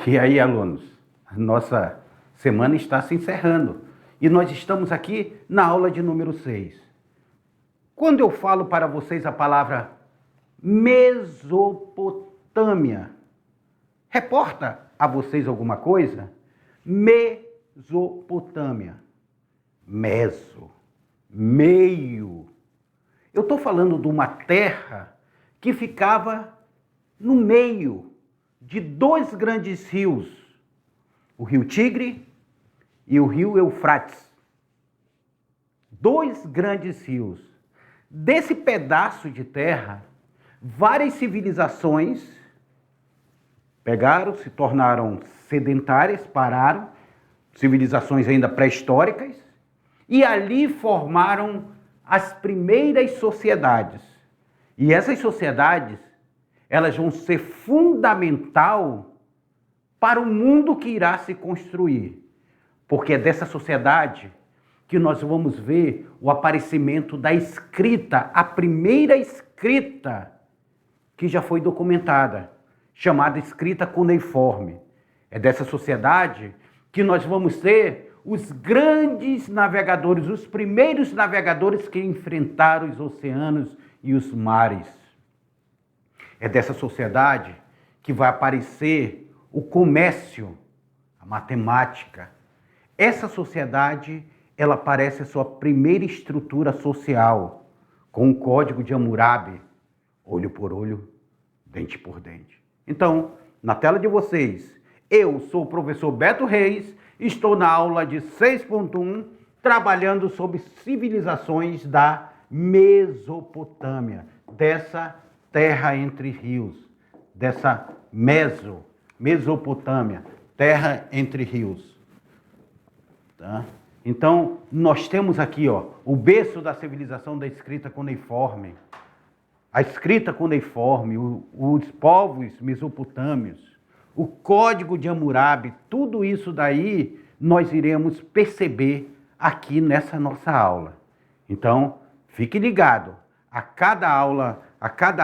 E aí, alunos, a nossa semana está se encerrando e nós estamos aqui na aula de número 6. Quando eu falo para vocês a palavra Mesopotâmia, reporta a vocês alguma coisa? Mesopotâmia. Meso. Meio. Eu estou falando de uma terra que ficava no meio de dois grandes rios, o rio Tigre e o rio Eufrates. Dois grandes rios. Desse pedaço de terra, várias civilizações pegaram, se tornaram sedentárias, pararam, civilizações ainda pré-históricas, e ali formaram as primeiras sociedades. E essas sociedades, elas vão ser fundamental para o mundo que irá se construir. Porque é dessa sociedade que nós vamos ver o aparecimento da escrita, a primeira escrita que já foi documentada, chamada escrita cuneiforme. É dessa sociedade que nós vamos ter os grandes navegadores, os primeiros navegadores que enfrentaram os oceanos e os mares. É dessa sociedade que vai aparecer o comércio, a matemática. Essa sociedade, ela aparece a sua primeira estrutura social, com o código de Hammurabi, olho por olho, dente por dente. Então, na tela de vocês, eu sou o professor Beto Reis, estou na aula de 6.1, trabalhando sobre civilizações da Mesopotâmia, dessa terra entre rios, dessa Mesopotâmia, terra entre rios. Tá? Então, nós temos aqui o berço da civilização da escrita cuneiforme. A escrita cuneiforme, os povos mesopotâmios, o código de Hammurabi, tudo isso daí nós iremos perceber aqui nessa nossa aula. Então, fique ligado. A cada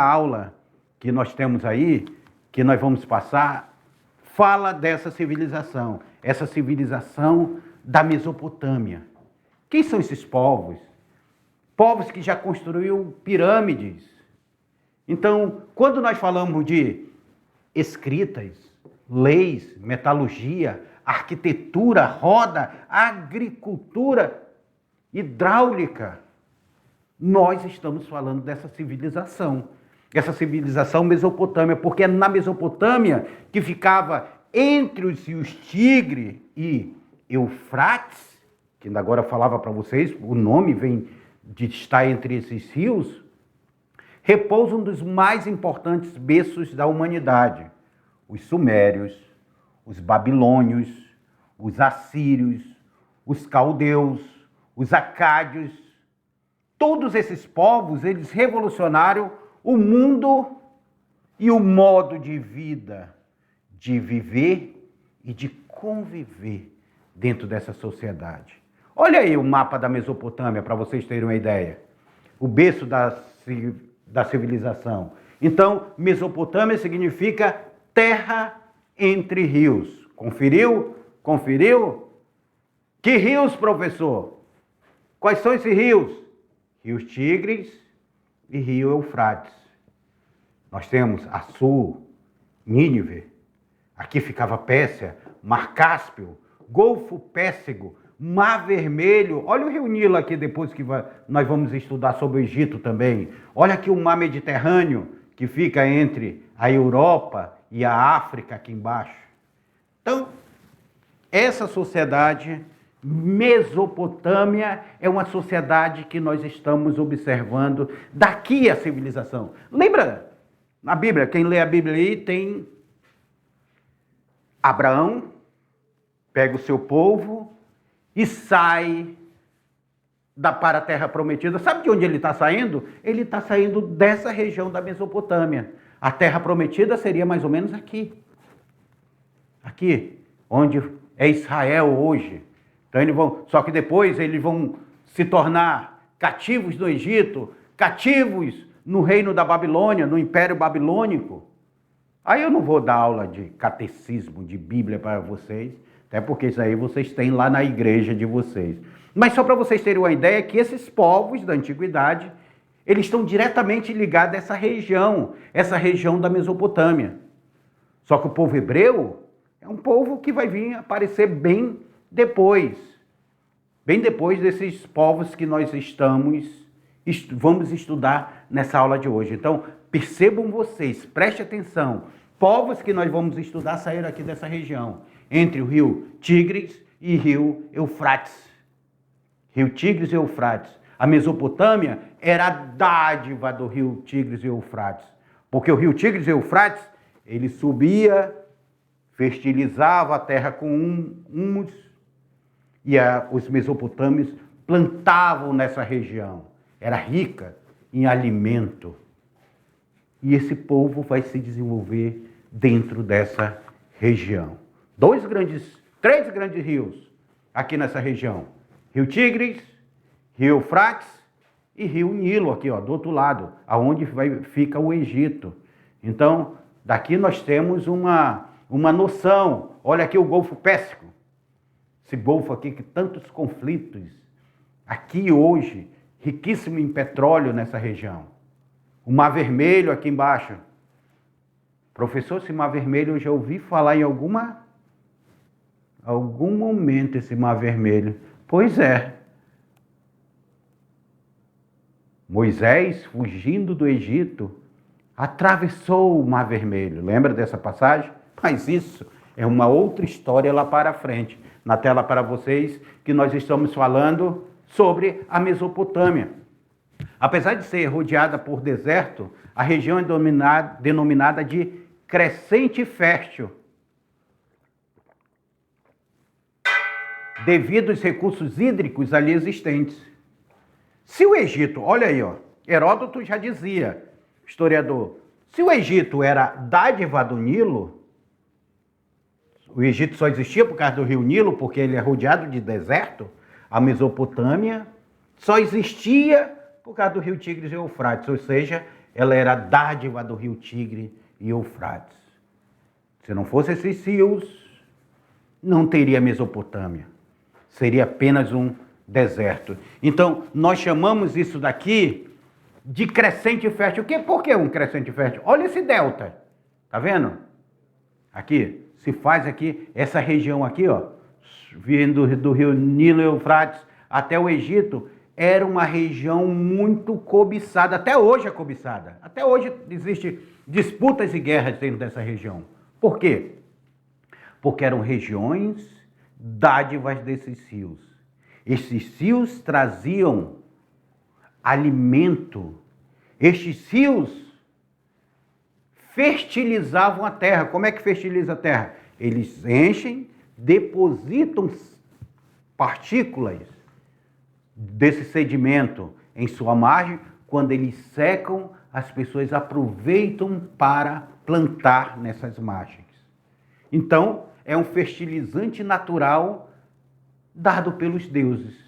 aula que nós temos aí, que nós vamos passar, fala dessa civilização. Essa civilização da Mesopotâmia. Quem são esses povos? Povos que já construíram pirâmides. Então, quando nós falamos de escritas, leis, metalurgia, arquitetura, roda, agricultura, hidráulica, nós estamos falando dessa civilização. Essa civilização mesopotâmia, porque é na Mesopotâmia que ficava entre os rios Tigre e Eufrates, que ainda agora eu falava para vocês, o nome vem de estar entre esses rios, repousa um dos mais importantes berços da humanidade. Os sumérios, os babilônios, os assírios, os caldeus, os acádios, todos esses povos, eles revolucionaram o mundo e o modo de vida, de viver e de conviver dentro dessa sociedade. Olha aí o mapa da Mesopotâmia, para vocês terem uma ideia. O berço da civilização. Então, Mesopotâmia significa terra entre rios. Conferiu? Conferiu? Que rios, professor? Quais são esses rios? Rios Tigres e Rio Eufrates. Nós temos Assur, Nínive, aqui ficava Pérsia, Mar Cáspio, Golfo Pérsico, Mar Vermelho. Olha o Rio Nilo aqui, depois que nós vamos estudar sobre o Egito também. Olha aqui o Mar Mediterrâneo, que fica entre a Europa e a África aqui embaixo. Então, essa sociedade Mesopotâmia é uma sociedade que nós estamos observando daqui a civilização. Lembra, na Bíblia, quem lê a Bíblia aí tem Abraão, pega o seu povo e sai para a terra prometida. Sabe de onde ele está saindo? Ele está saindo dessa região da Mesopotâmia. A terra prometida seria mais ou menos aqui. Aqui, onde é Israel hoje. Então só que depois eles vão se tornar cativos no Egito, cativos no reino da Babilônia, no Império Babilônico. Aí eu não vou dar aula de catecismo, de Bíblia para vocês, até porque isso aí vocês têm lá na igreja de vocês. Mas só para vocês terem uma ideia que esses povos da antiguidade, eles estão diretamente ligados a essa região da Mesopotâmia. Só que o povo hebreu é um povo que vai vir aparecer bem depois desses povos que nós vamos estudar nessa aula de hoje. Então, percebam vocês, prestem atenção, povos que nós vamos estudar saíram aqui dessa região, entre o rio Tigres e rio Eufrates. Rio Tigres e Eufrates. A Mesopotâmia era a dádiva do rio Tigres e Eufrates, porque o rio Tigres e Eufrates, ele subia, fertilizava a terra com humus, e os mesopotâmios plantavam nessa região. Era rica em alimento. E esse povo vai se desenvolver dentro dessa região. Três grandes rios aqui nessa região. Rio Tigres, Rio Eufrates e Rio Nilo aqui, ó, do outro lado, aonde fica o Egito. Então, daqui nós temos uma noção. Olha aqui o Golfo Pérsico. Esse golfo aqui que tantos conflitos. Aqui hoje, riquíssimo em petróleo nessa região. O Mar Vermelho aqui embaixo. Professor, esse Mar Vermelho eu já ouvi falar em algum momento esse Mar Vermelho. Pois é. Moisés, fugindo do Egito, atravessou o Mar Vermelho. Lembra dessa passagem? Mas isso é uma outra história lá para frente. Na tela para vocês, que nós estamos falando sobre a Mesopotâmia. Apesar de ser rodeada por deserto, a região é denominada de crescente fértil, devido aos recursos hídricos ali existentes. Se o Egito, olha aí, ó, Heródoto já dizia, historiador, se o Egito era dádiva do Nilo, o Egito só existia por causa do rio Nilo, porque ele é rodeado de deserto, a Mesopotâmia só existia por causa do rio Tigres e Eufrates, ou seja, ela era dádiva do rio Tigre e Eufrates. Se não fosse esses rios, não teria Mesopotâmia. Seria apenas um deserto. Então, nós chamamos isso daqui de crescente fértil. Por que um crescente fértil? Olha esse delta. Tá vendo? Aqui, se faz aqui, essa região aqui, ó, vindo do rio Nilo e Eufrates até o Egito, era uma região muito cobiçada. Até hoje é cobiçada. Até hoje existem disputas e guerras dentro dessa região. Por quê? Porque eram regiões dádivas desses rios. Esses rios traziam alimento. Estes rios fertilizavam a terra. Como é que fertiliza a terra? Eles enchem, depositam partículas desse sedimento em sua margem. Quando eles secam, as pessoas aproveitam para plantar nessas margens. Então, é um fertilizante natural dado pelos deuses.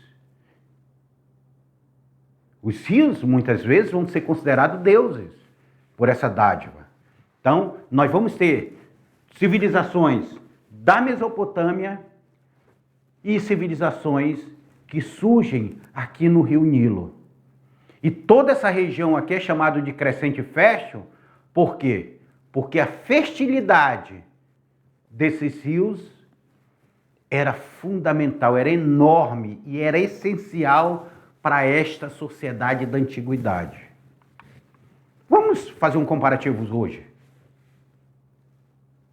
Os rios, muitas vezes, vão ser considerados deuses por essa dádiva. Então, nós vamos ter civilizações da Mesopotâmia e civilizações que surgem aqui no rio Nilo. E toda essa região aqui é chamada de crescente fértil, por quê? Porque a fertilidade desses rios era fundamental, era enorme e era essencial para esta sociedade da antiguidade. Vamos fazer um comparativo hoje.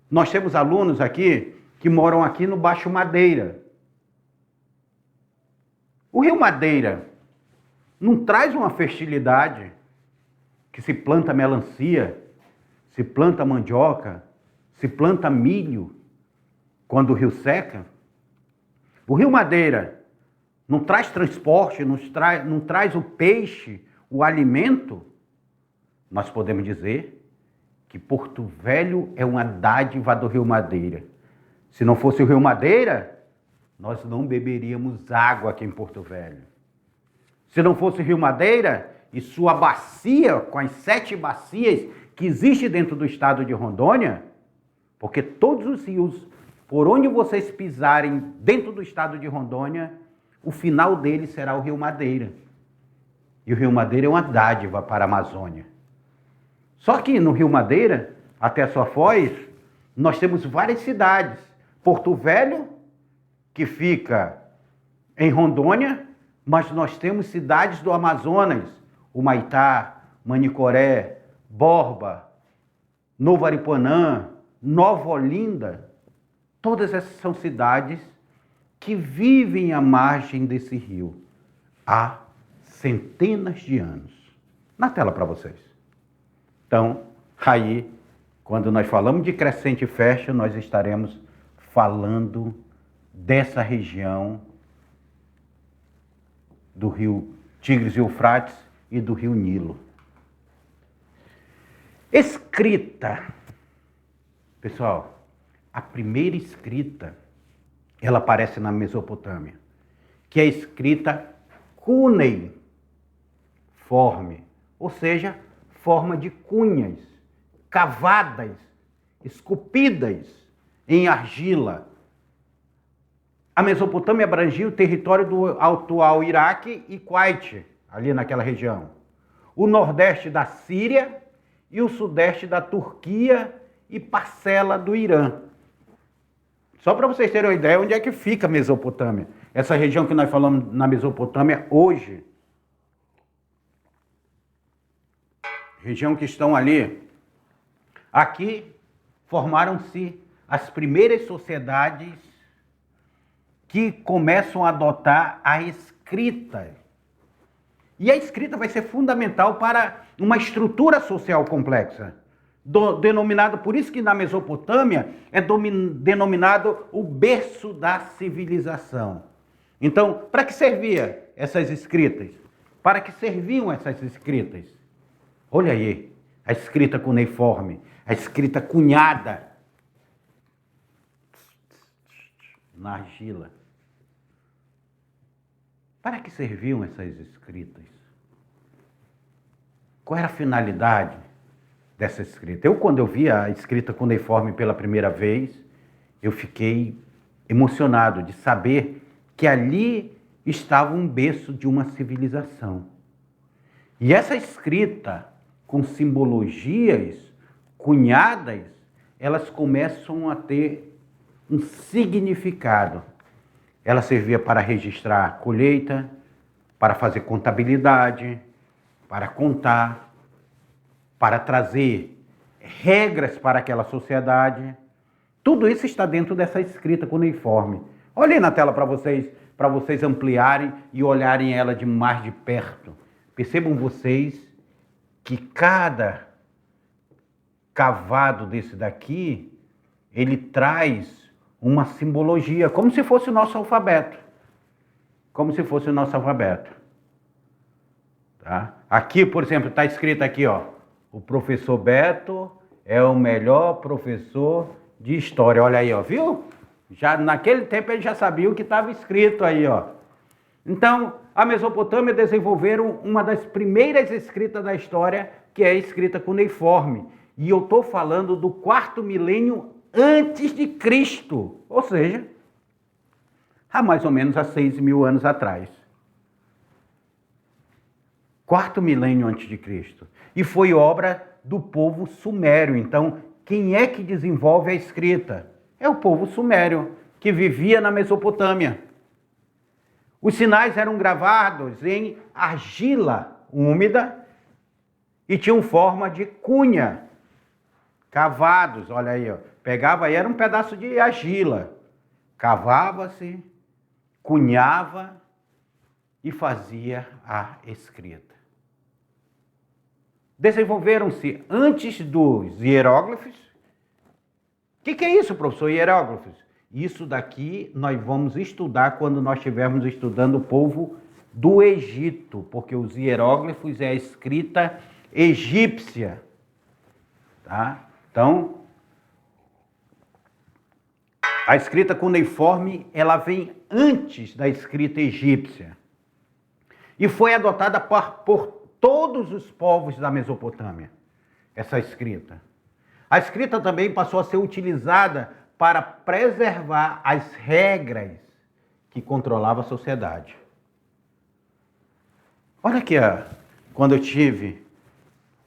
Nós temos alunos aqui que moram aqui no Baixo Madeira. O rio Madeira não traz uma fertilidade que se planta melancia, se planta mandioca, se planta milho quando o rio seca. O rio Madeira não traz transporte, não traz o peixe, o alimento. Nós podemos dizer que Porto Velho é uma dádiva do rio Madeira. Se não fosse o rio Madeira, nós não beberíamos água aqui em Porto Velho. Se não fosse o rio Madeira e sua bacia, com as 7 bacias que existe dentro do estado de Rondônia, porque todos os rios, por onde vocês pisarem dentro do estado de Rondônia, o final dele será o Rio Madeira. E o Rio Madeira é uma dádiva para a Amazônia. Só que no Rio Madeira, até a sua foz, nós temos várias cidades. Porto Velho, que fica em Rondônia, mas nós temos cidades do Amazonas, Humaitá, Manicoré, Borba, Novo Aripuanã, Nova Olinda. Todas essas são cidades que vivem à margem desse rio há centenas de anos. Na tela para vocês. Então, aí, quando nós falamos de Crescente Fecha, nós estaremos falando dessa região do rio Tigres e Eufrates e do rio Nilo. Escrita. Pessoal, a primeira escrita, ela aparece na Mesopotâmia, que é a escrita cuneiforme, ou seja, forma de cunhas, cavadas, esculpidas em argila. A Mesopotâmia abrangia o território do atual Iraque e Kuwait, ali naquela região. O nordeste da Síria e o sudeste da Turquia e parcela do Irã. Só para vocês terem uma ideia onde é que fica a Mesopotâmia. Essa região que nós falamos na Mesopotâmia hoje. Região que estão ali. Aqui formaram-se as primeiras sociedades que começam a adotar a escrita. E a escrita vai ser fundamental para uma estrutura social complexa. Denominado, por isso que na Mesopotâmia é denominado o berço da civilização. Então, para que servia essas escritas? Para que serviam essas escritas? Olha aí, a escrita cuneiforme, a escrita cunhada na argila. Para que serviam essas escritas? Qual era a finalidade dessa escrita? Quando eu vi a escrita cuneiforme pela primeira vez, eu fiquei emocionado de saber que ali estava um berço de uma civilização. E essa escrita, com simbologias cunhadas, elas começam a ter um significado. Ela servia para registrar a colheita, para fazer contabilidade, para contar, para trazer regras para aquela sociedade. Tudo isso está dentro dessa escrita cuneiforme. Olhem na tela para vocês ampliarem e olharem ela de mais de perto. Percebam vocês que cada cavado desse daqui, ele traz uma simbologia, como se fosse o nosso alfabeto. Como se fosse o nosso alfabeto. Tá? Aqui, por exemplo, está escrito aqui, ó, o professor Beto é o melhor professor de história. Olha aí, ó, viu? Já naquele tempo ele já sabia o que estava escrito aí, ó. Então, a Mesopotâmia desenvolveram uma das primeiras escritas da história, que é a escrita cuneiforme. E eu estou falando do 4º milênio antes de Cristo, ou seja, há mais ou menos há 6.000 anos atrás. 4º milênio antes de Cristo. E foi obra do povo sumério. Então, quem é que desenvolve a escrita? É o povo sumério, que vivia na Mesopotâmia. Os sinais eram gravados em argila úmida e tinham forma de cunha, cavados, olha aí, ó. Pegava aí, era um pedaço de argila, cavava-se, cunhava e fazia a escrita. Desenvolveram-se antes dos hieróglifos. O que é isso, professor, hieróglifos? Isso daqui nós vamos estudar quando nós estivermos estudando o povo do Egito, porque os hieróglifos é a escrita egípcia, tá? Então, a escrita cuneiforme, ela vem antes da escrita egípcia e foi adotada por todos os povos da Mesopotâmia. essa escrita. A escrita também passou a ser utilizada para preservar as regras que controlavam a sociedade. Olha aqui, quando eu tive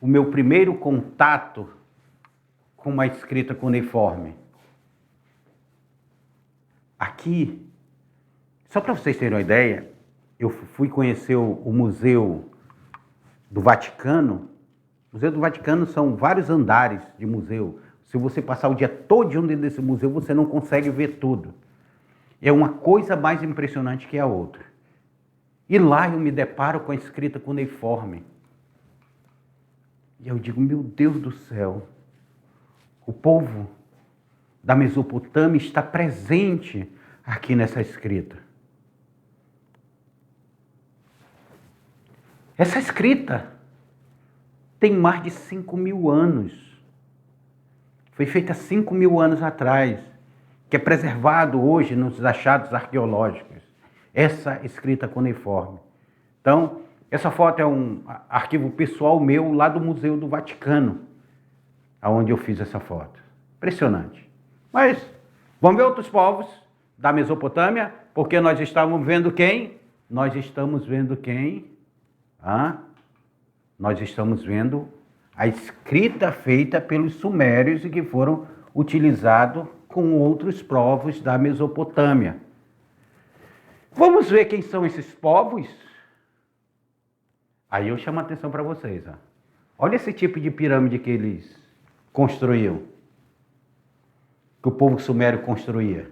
o meu primeiro contato com uma escrita cuneiforme. Aqui, só para vocês terem uma ideia, eu fui conhecer o Museu do Vaticano. O Museu do Vaticano são vários andares de museu. Se você passar o dia todo dentro desse museu, você não consegue ver tudo. É uma coisa mais impressionante que a outra. E lá eu me deparo com a escrita cuneiforme. E eu digo, meu Deus do céu, o povo da Mesopotâmia está presente aqui nessa escrita. Essa escrita tem mais de 5.000 anos. Foi feita 5.000 anos atrás, que é preservado hoje nos achados arqueológicos. Essa escrita cuneiforme. Então, essa foto é um arquivo pessoal meu lá do Museu do Vaticano, onde eu fiz essa foto. Impressionante. Mas vamos ver outros povos da Mesopotâmia, porque nós estamos vendo quem? Nós estamos vendo quem? Nós estamos vendo a escrita feita pelos sumérios e que foram utilizados com outros povos da Mesopotâmia. Vamos ver quem são esses povos? Aí eu chamo a atenção para vocês. Olha esse tipo de pirâmide que eles construíam, que o povo sumério construía.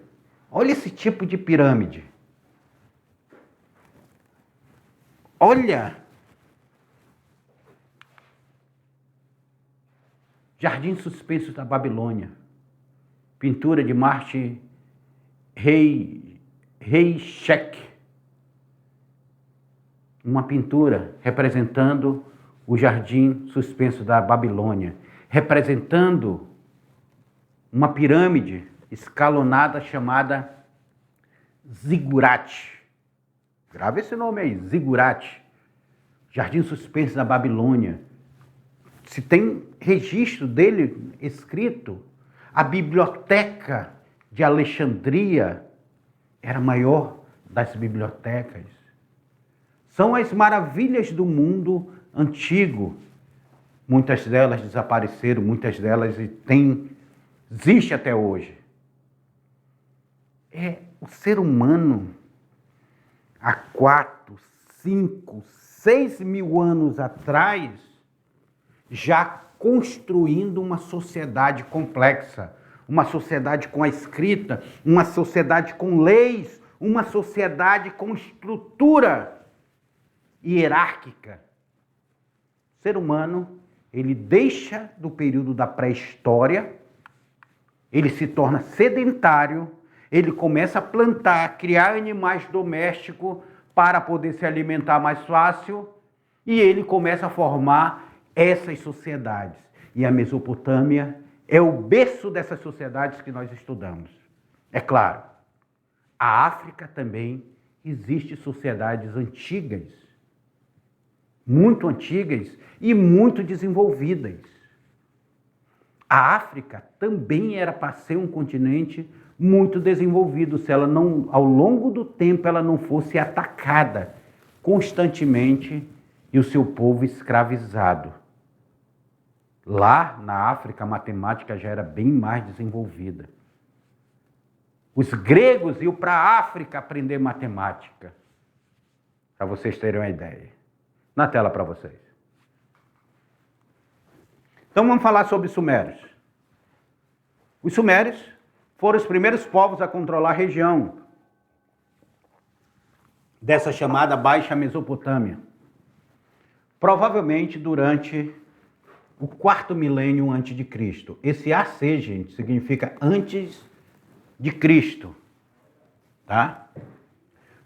Olha esse tipo de pirâmide. Olha! Jardim Suspenso da Babilônia. Pintura de Marte Reichek. Uma pintura representando o Jardim Suspenso da Babilônia. Representando uma pirâmide escalonada chamada Zigurate. Grava esse nome aí, Zigurate. Jardim Suspenso da Babilônia. Se tem registro dele escrito, a biblioteca de Alexandria era a maior das bibliotecas. São as maravilhas do mundo antigo. Muitas delas desapareceram, muitas delas existe até hoje. O ser humano, há 4, 5, 6 mil anos atrás, já construindo uma sociedade complexa, uma sociedade com a escrita, uma sociedade com leis, uma sociedade com estrutura hierárquica. O ser humano, ele deixa do período da pré-história, ele se torna sedentário, ele começa a plantar, criar animais domésticos para poder se alimentar mais fácil, e ele começa a formar essas sociedades. E a Mesopotâmia é o berço dessas sociedades que nós estudamos. É claro, a África também existe sociedades antigas, muito antigas e muito desenvolvidas. A África também era para ser um continente muito desenvolvido, se ela não, ao longo do tempo, ela não fosse atacada constantemente e o seu povo escravizado. Lá na África, a matemática já era bem mais desenvolvida. Os gregos iam para a África aprender matemática, para vocês terem uma ideia. Na tela para vocês. Então vamos falar sobre os sumérios. Os sumérios foram os primeiros povos a controlar a região dessa chamada Baixa Mesopotâmia. Provavelmente durante o 4º milênio antes de Cristo. Esse AC, gente, significa antes de Cristo, tá?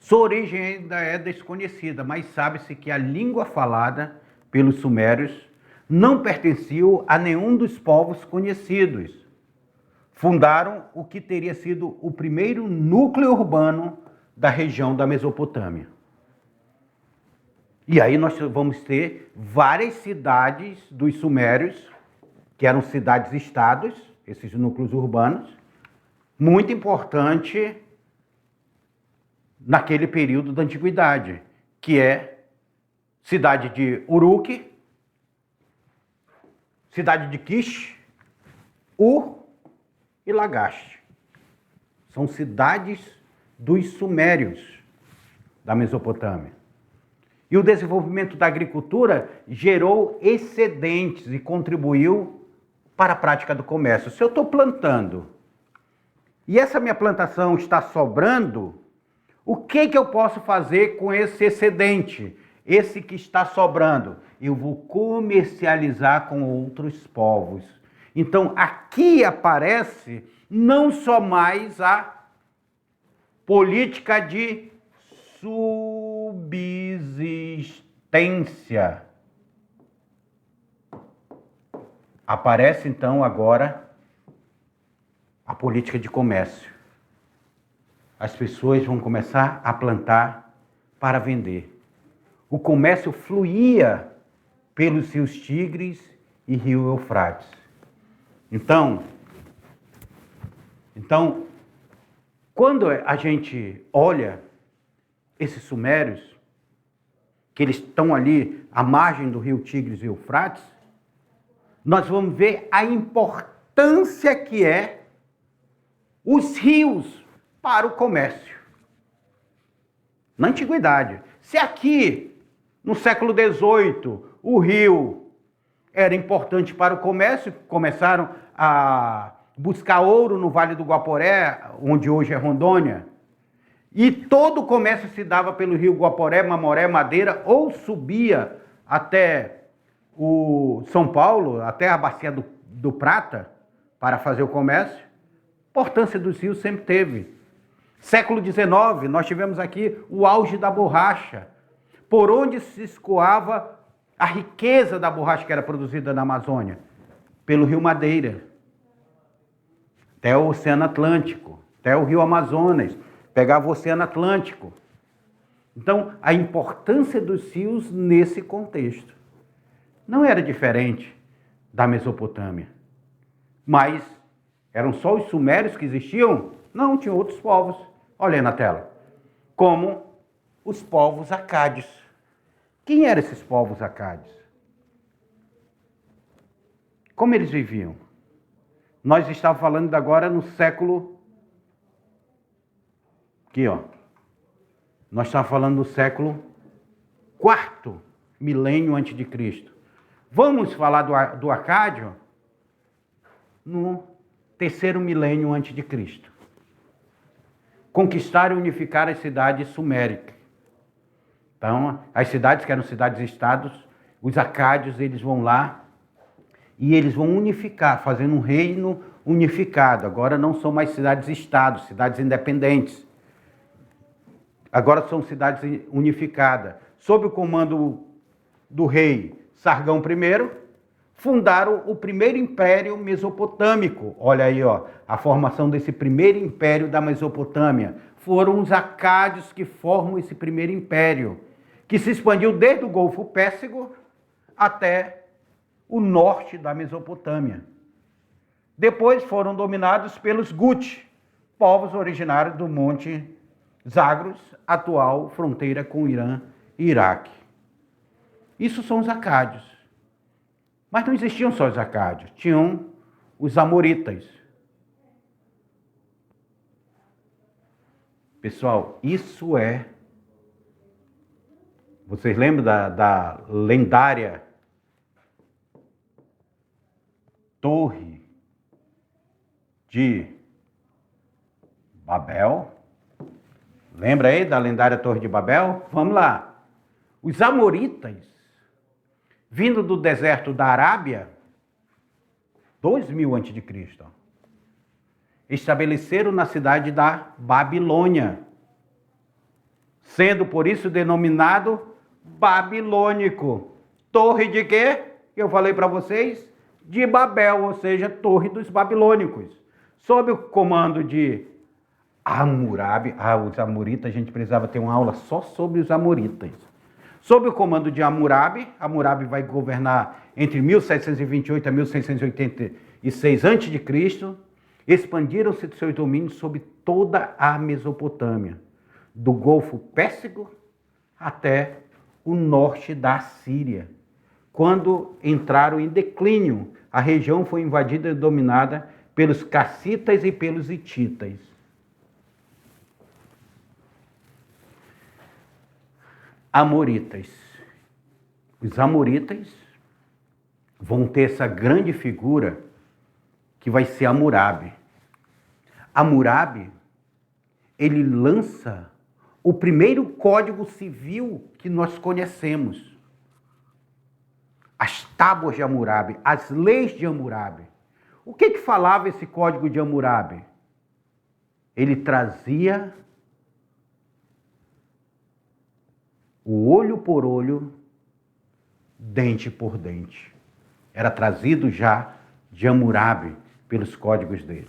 Sua origem ainda é desconhecida, mas sabe-se que a língua falada pelos sumérios não pertencia a nenhum dos povos conhecidos. Fundaram o que teria sido o primeiro núcleo urbano da região da Mesopotâmia. E aí nós vamos ter várias cidades dos sumérios que eram cidades-estados, esses núcleos urbanos, muito importante naquele período da antiguidade, que é cidade de Uruk, cidade de Kish, Ur e Lagash. São cidades dos sumérios da Mesopotâmia. E o desenvolvimento da agricultura gerou excedentes e contribuiu para a prática do comércio. Se eu estou plantando e essa minha plantação está sobrando, o que eu posso fazer com esse excedente? Esse que está sobrando, eu vou comercializar com outros povos. Então, aqui aparece não só mais a política de subsistência. Aparece, então, agora a política de comércio. As pessoas vão começar a plantar para vender. O comércio fluía pelos rios Tigres e rio Eufrates. Então, quando a gente olha esses sumérios, que eles estão ali à margem do rio Tigres e Eufrates, nós vamos ver a importância que é os rios para o comércio. Na antiguidade, se aqui no século XVIII, o rio era importante para o comércio, começaram a buscar ouro no Vale do Guaporé, onde hoje é Rondônia, e todo o comércio se dava pelo rio Guaporé, Mamoré, Madeira, ou subia até o São Paulo, até a Bacia do Prata, para fazer o comércio. A importância dos rios sempre teve. Século XIX, nós tivemos aqui o auge da borracha, por onde se escoava a riqueza da borracha que era produzida na Amazônia? Pelo rio Madeira, até o Oceano Atlântico, até o rio Amazonas, pegava o Oceano Atlântico. Então, a importância dos rios nesse contexto não era diferente da Mesopotâmia. Mas eram só os sumérios que existiam? Não, tinham outros povos. Olha aí na tela. Como os povos acádios. Quem eram esses povos acádios? Como eles viviam? Nós estávamos falando agora no século... Aqui, ó. Nós estávamos falando do século IV milênio antes de Cristo. Vamos falar do Acádio no terceiro milênio antes de Cristo. Conquistaram e unificaram as cidades suméricas. Então, as cidades que eram cidades-estados, os acádios, eles vão lá e eles vão unificar, fazendo um reino unificado. Agora não são mais cidades-estados, cidades independentes. Agora são cidades unificadas. Sob o comando do rei Sargão I, fundaram o primeiro império mesopotâmico. Olha aí, ó, a formação desse primeiro império da Mesopotâmia. Foram os acádios que formam esse primeiro império, que se expandiu desde o Golfo Pérsico até o norte da Mesopotâmia. Depois foram dominados pelos Gut, povos originários do Monte Zagros, atual fronteira com o Irã e Iraque. Isso são os acádios. Mas não existiam só os acádios, tinham os amoritas. Pessoal, isso é... Vocês lembram da lendária Torre de Babel? Lembra aí da lendária Torre de Babel? Vamos lá. Os amoritas, vindo do deserto da Arábia, 2000 a.C., estabeleceram na cidade da Babilônia, sendo por isso denominado babilônico. Torre de quê? Eu falei para vocês, de Babel, ou seja, Torre dos Babilônicos. Sob o comando de Hammurabi, os amoritas, a gente precisava ter uma aula só sobre os amoritas. Sob o comando de Hammurabi. Hammurabi vai governar entre 1728 a 1686 a.C. Expandiram-se seus domínios sobre toda a Mesopotâmia, do Golfo Pérsico até o norte da Síria. Quando entraram em declínio, a região foi invadida e dominada pelos cassitas e pelos hititas. Amoritas. Os amoritas vão ter essa grande figura que vai ser Hammurabi. Hammurabi, ele lança o primeiro código civil que nós conhecemos. As tábuas de Hammurabi, as leis de Hammurabi. O que falava esse código de Hammurabi? Ele trazia o olho por olho, dente por dente. Era trazido já de Hammurabi pelos códigos dele.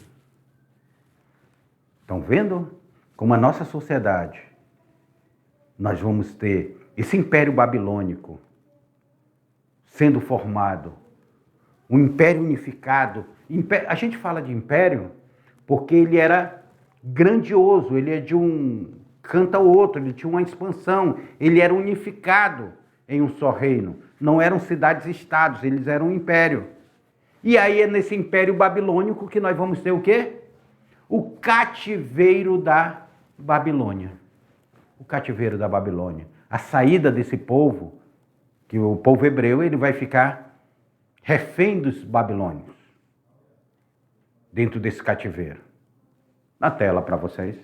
Estão vendo como a nossa sociedade, nós vamos ter esse império babilônico sendo formado, um império unificado. A gente fala de império porque ele era grandioso, ele é de um canto ao outro, ele tinha uma expansão, ele era unificado em um só reino. Não eram cidades-estados, eles eram um império. E aí é nesse império babilônico que nós vamos ter o quê? O cativeiro da Babilônia. O cativeiro da Babilônia. A saída desse povo, que o povo hebreu, ele vai ficar refém dos babilônios. Dentro desse cativeiro. Na tela para vocês.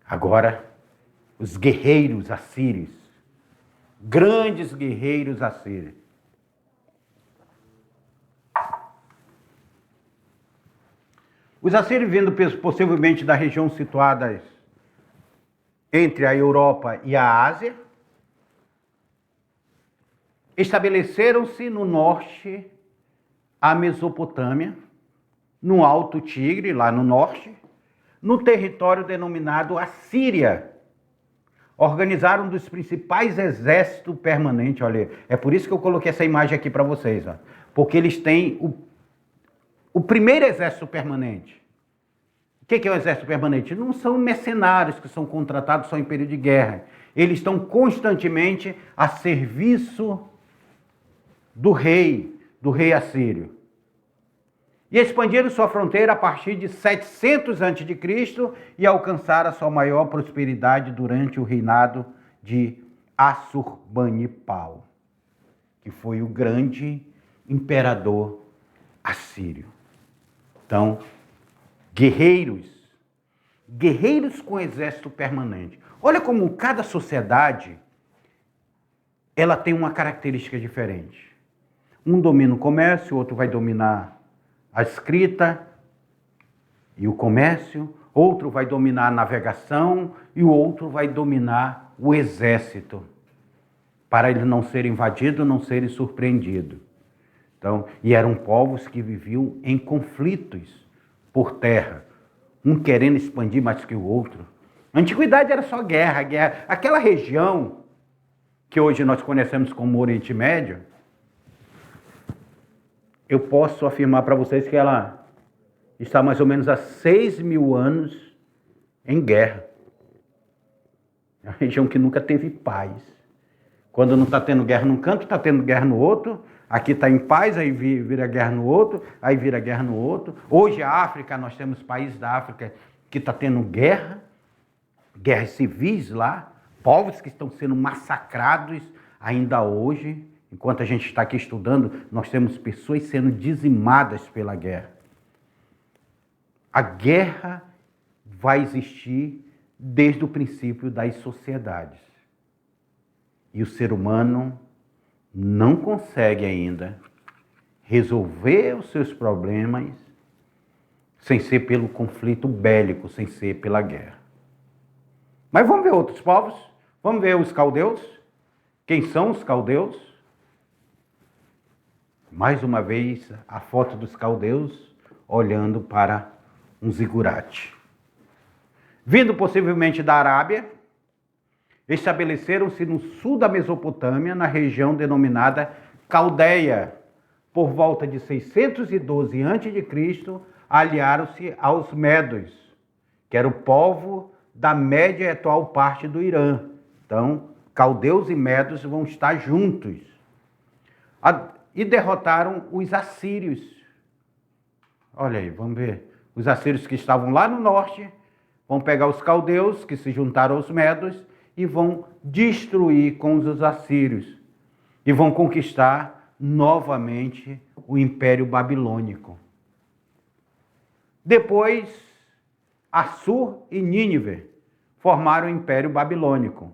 Agora, os guerreiros assírios. Grandes guerreiros assírios. Os assírios vindo possivelmente da região situada entre a Europa e a Ásia, estabeleceram-se no norte, a Mesopotâmia, no Alto Tigre, lá no norte, no território denominado Assíria. Organizaram um dos principais exércitos permanentes, olha, é por isso que eu coloquei essa imagem aqui para vocês, ó, porque eles têm o primeiro exército permanente. O que é o exército permanente? Não são mercenários que são contratados só em período de guerra. Eles estão constantemente a serviço do rei assírio. E expandiram sua fronteira a partir de 700 a.C. e alcançaram a sua maior prosperidade durante o reinado de Assurbanipal, que foi o grande imperador assírio. Então, guerreiros com exército permanente. Olha como cada sociedade, ela tem uma característica diferente. Um domina o comércio, o outro vai dominar a escrita e o comércio, outro vai dominar a navegação e o outro vai dominar o exército, para ele não ser invadido, não ser surpreendido. Então, e eram povos que viviam em conflitos por terra, um querendo expandir mais que o outro. Na antiguidade era só guerra. Aquela região que hoje nós conhecemos como Oriente Médio, eu posso afirmar para vocês que ela está mais ou menos há 6.000 anos em guerra. É uma região que nunca teve paz. Quando não está tendo guerra num canto, está tendo guerra no outro. Aqui está em paz, aí vira guerra no outro, aí vira guerra no outro. Hoje a África, nós temos países da África que está tendo guerras civis lá, povos que estão sendo massacrados ainda hoje. Enquanto a gente está aqui estudando, nós temos pessoas sendo dizimadas pela guerra. A guerra vai existir desde o princípio das sociedades. E o ser humano não consegue ainda resolver os seus problemas sem ser pelo conflito bélico, sem ser pela guerra. Mas vamos ver outros povos, vamos ver os caldeus. Quem são os caldeus? Mais uma vez, a foto dos caldeus olhando para um zigurate. Vindo possivelmente da Arábia, Estabeleceram-se no sul da Mesopotâmia, na região denominada Caldeia. Por volta de 612 a.C., aliaram-se aos Medos, que era o povo da média e atual parte do Irã. Então, caldeus e medos vão estar juntos. E derrotaram os assírios. Olha aí, vamos ver. Os assírios que estavam lá no norte vão pegar os caldeus, que se juntaram aos medos, e vão destruir com os assírios. E vão conquistar novamente o Império Babilônico. Depois, Assur e Nínive formaram o Império Babilônico.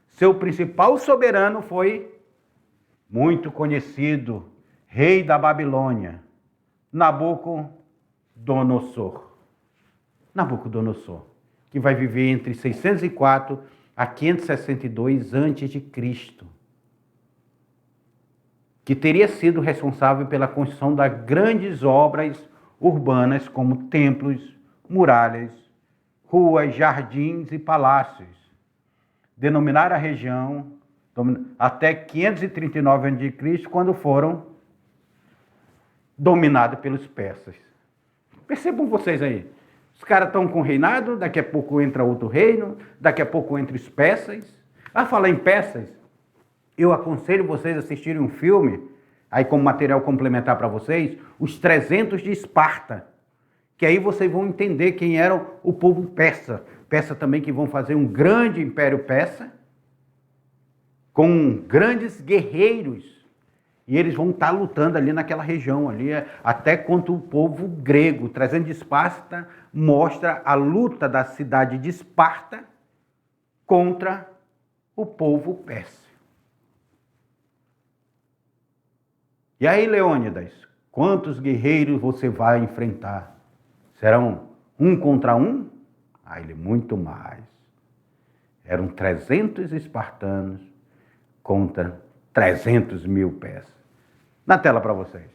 Seu principal soberano foi muito conhecido, rei da Babilônia, Nabucodonosor. Nabucodonosor, que vai viver entre 604 a 562 a.C., que teria sido responsável pela construção das grandes obras urbanas como templos, muralhas, ruas, jardins e palácios. Denominaram a região até 539 a.C., quando foram dominados pelos persas. Percebam vocês aí. Os caras estão com o reinado, daqui a pouco entra outro reino, daqui a pouco entra os persas. Falar em persas, eu aconselho vocês a assistirem um filme, aí como material complementar para vocês, Os 300 de Esparta, que aí vocês vão entender quem era o povo persa. Persa também que vão fazer um grande império persa, com grandes guerreiros, e eles vão estar lutando ali naquela região, ali, até contra o povo grego. 300 de Esparta mostra a luta da cidade de Esparta contra o povo persa. E aí, Leônidas, quantos guerreiros você vai enfrentar? Serão um contra um? Ele muito mais. Eram 300 espartanos contra 300 mil persas. Na tela para vocês.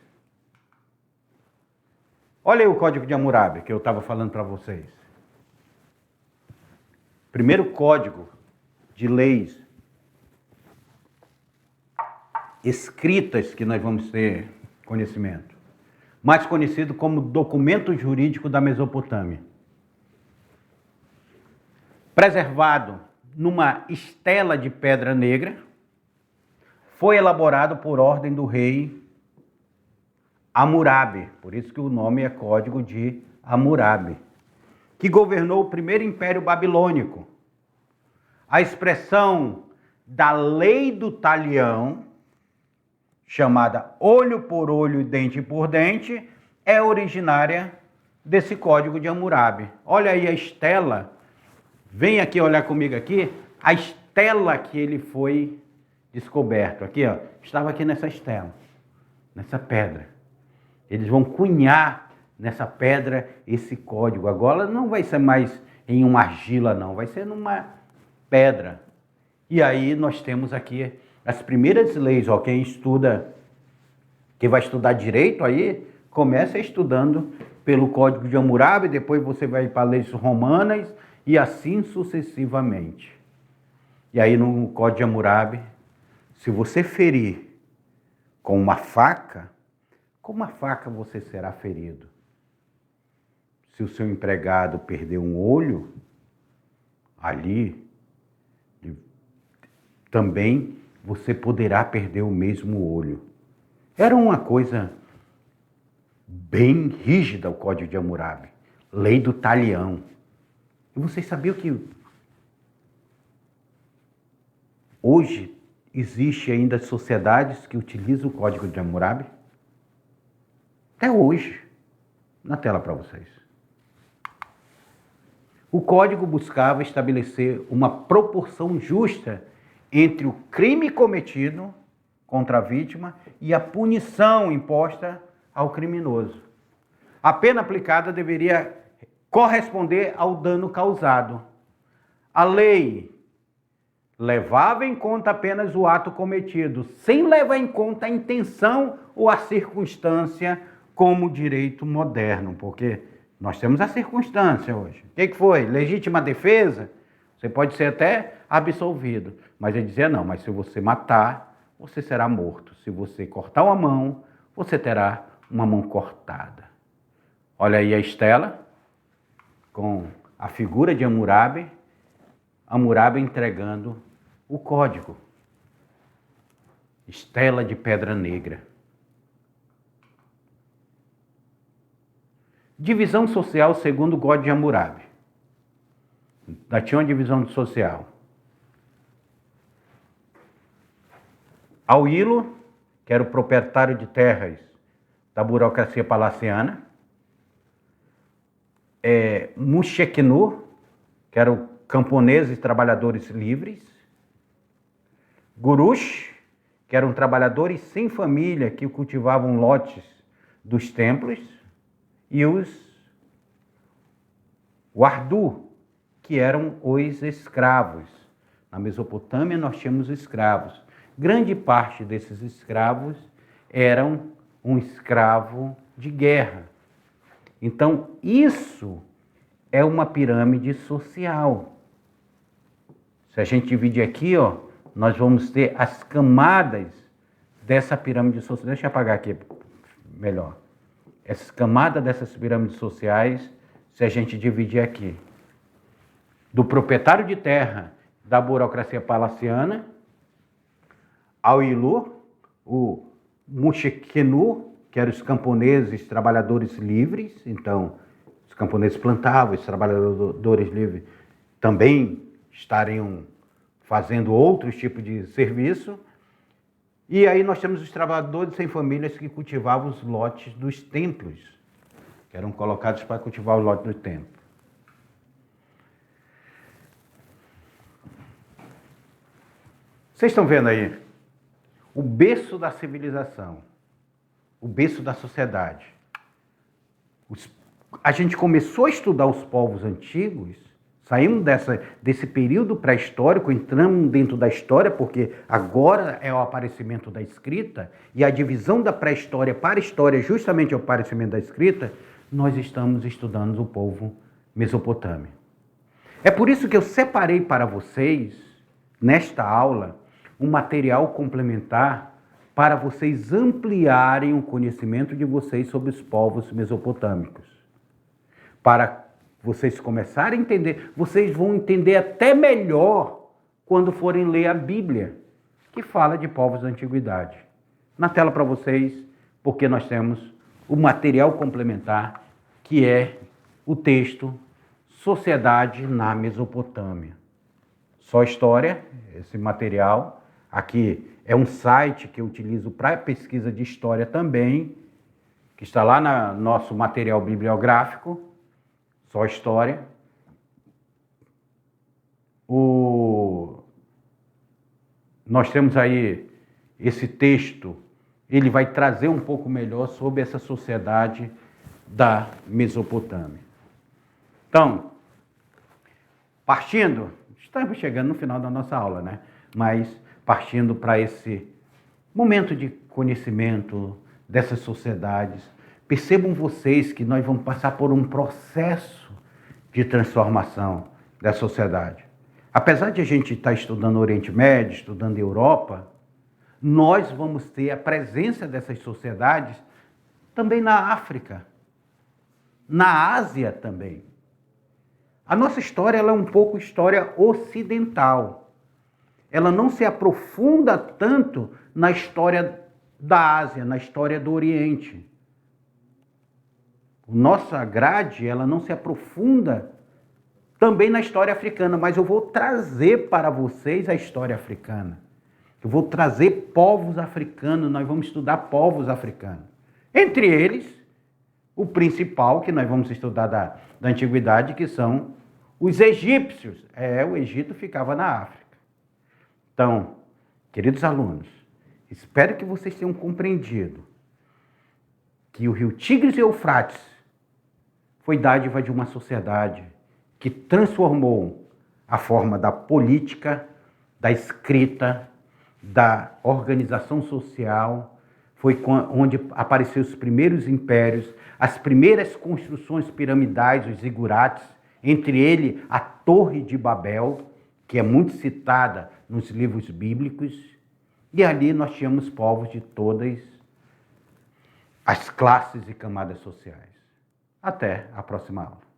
Olha aí o Código de Hammurabi que eu estava falando para vocês. Primeiro código de leis escritas que nós vamos ter conhecimento. Mais conhecido como documento jurídico da Mesopotâmia. Preservado numa estela de pedra negra, foi elaborado por ordem do rei Hammurabi, por isso que o nome é Código de Hammurabi, que governou o primeiro Império Babilônico. A expressão da lei do talião, chamada olho por olho e dente por dente, é originária desse Código de Hammurabi. Olha aí a estela, vem aqui olhar comigo aqui, a estela que ele foi descoberto. Aqui, ó, estava aqui nessa estela, nessa pedra. Eles vão cunhar nessa pedra esse código. Agora não vai ser mais em uma argila, não, vai ser numa pedra. E aí nós temos aqui as primeiras leis, ó, quem estuda, quem vai estudar direito aí, começa estudando pelo Código de Hammurabi, depois você vai para leis romanas e assim sucessivamente. E aí no Código de Hammurabi, se você ferir com uma faca você será ferido. Se o seu empregado perder um olho, ali também você poderá perder o mesmo olho. Era uma coisa bem rígida o Código de Hammurabi, lei do talião. E vocês sabiam que hoje existe ainda sociedades que utilizam o Código de Hammurabi? Até hoje. Na tela para vocês. O código buscava estabelecer uma proporção justa entre o crime cometido contra a vítima e a punição imposta ao criminoso. A pena aplicada deveria corresponder ao dano causado. A lei levava em conta apenas o ato cometido, sem levar em conta a intenção ou a circunstância, como direito moderno, porque nós temos a circunstância hoje. O que foi? Legítima defesa? Você pode ser até absolvido, mas ele dizia, não, mas se você matar, você será morto. Se você cortar uma mão, você terá uma mão cortada. Olha aí a estela, com a figura de Hammurabi entregando o código. Estela de pedra negra. Divisão social segundo o Código de Hammurabi. Já tinha uma divisão social. Aoilo, que era o proprietário de terras da burocracia palaciana. Musheknu, que eram camponeses e trabalhadores livres. Gurush, que eram trabalhadores sem família que cultivavam lotes dos templos. E os Wardu, que eram os escravos. Na Mesopotâmia nós tínhamos escravos. Grande parte desses escravos eram um escravo de guerra. Então, isso é uma pirâmide social. Se a gente dividir aqui, ó, nós vamos ter as camadas dessa pirâmide social. Deixa eu apagar aqui melhor. Essas camadas dessas pirâmides sociais, se a gente dividir aqui, do proprietário de terra da burocracia palaciana, ao Ilu, o Musheknu, que eram os camponeses trabalhadores livres, então os camponeses plantavam, os trabalhadores livres também estariam fazendo outros tipos de serviço. E aí nós temos os trabalhadores sem famílias que cultivavam os lotes dos templos, que eram colocados para cultivar os lotes do templo. Vocês estão vendo aí? O berço da civilização, o berço da sociedade. A gente começou a estudar os povos antigos, saímos desse período pré-histórico, entramos dentro da história, porque agora é o aparecimento da escrita, e a divisão da pré-história para a história, justamente o aparecimento da escrita, nós estamos estudando o povo mesopotâmio. É por isso que eu separei para vocês, nesta aula, um material complementar para vocês ampliarem o conhecimento de vocês sobre os povos mesopotâmicos. Para vocês começarem a entender, vocês vão entender até melhor quando forem ler a Bíblia, que fala de povos da antiguidade. Na tela para vocês, porque nós temos o material complementar, que é o texto Sociedade na Mesopotâmia. Só história, esse material. Aqui é um site que eu utilizo para pesquisa de história também, que está lá no nosso material bibliográfico, Só História. Nós temos aí esse texto, ele vai trazer um pouco melhor sobre essa sociedade da Mesopotâmia. Então, estamos chegando no final da nossa aula, né? Mas partindo para esse momento de conhecimento dessas sociedades, percebam vocês que nós vamos passar por um processo de transformação da sociedade. Apesar de a gente estar estudando Oriente Médio, estudando Europa, nós vamos ter a presença dessas sociedades também na África, na Ásia também. A nossa história ela é um pouco história ocidental. Ela não se aprofunda tanto na história da Ásia, na história do Oriente. Nossa grade, ela não se aprofunda também na história africana, mas eu vou trazer para vocês a história africana. Eu vou trazer povos africanos, nós vamos estudar povos africanos. Entre eles, o principal que nós vamos estudar da antiguidade, que são os egípcios. O Egito ficava na África. Então, queridos alunos, espero que vocês tenham compreendido que o rio Tigres e Eufrates foi dádiva de uma sociedade que transformou a forma da política, da escrita, da organização social. Foi onde apareceram os primeiros impérios, as primeiras construções piramidais, os zigurates, entre eles a Torre de Babel, que é muito citada nos livros bíblicos, e ali nós tínhamos povos de todas as classes e camadas sociais. Até a próxima aula.